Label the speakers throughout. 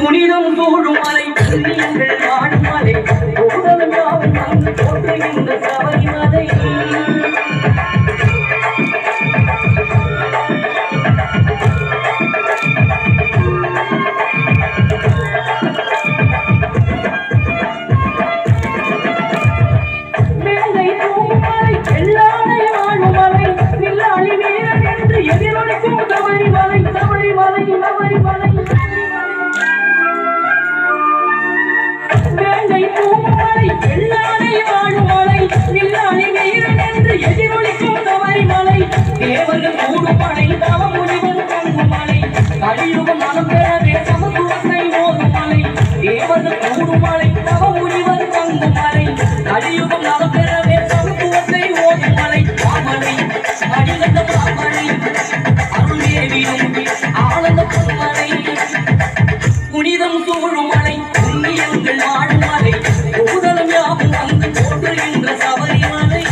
Speaker 1: புனிதம் சூழும் மலை புண்ணியங்கள் வாழும் மலை உடலும் யாவும் அங்கு தோன்றுகின்ற சபரிமலை புனிதம் சூழும் மலை புண்ணியங்கள் வாழும் மலை உடலும் யாவும் அங்கு தோன்றுகின்ற சபரிமலை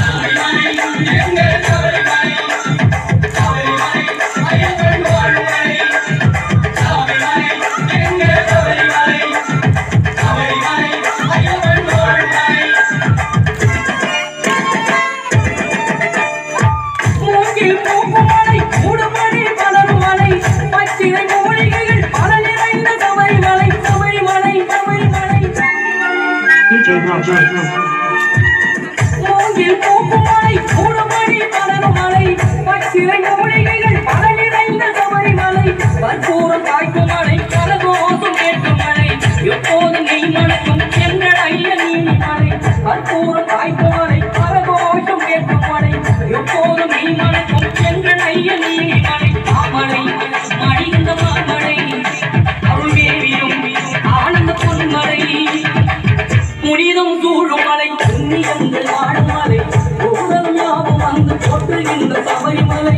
Speaker 1: மூங்கில் பூக்குமலை கூடுமணி பலனுமலை பச்சிலை மூலிகைகள் பல நிறைந்த சபரிமலை கற்பூரம் காய்க்கும் மலை கரகோசம் கேட்கும் மலை எப்போதும் நெய் மணக்கும் எங்கள் ஐயன் நீதிமலை கற்பூரம் காய்க்கும் மலை கரகோசம் கேட்கும் மலை எப்போதும் நெய் மணக்கும் எங்கள் ஐயன் நீதிமலை மாமலை மடிந்த மாமலை அருள்வேவியும் ஆனந்த பொன்மலை புனிதம் சூழும் மலை புண்ணியங்கள் வாழும் மலை உடல் யாவும் அங்கு தோற்றுகின்ற சபரிமலை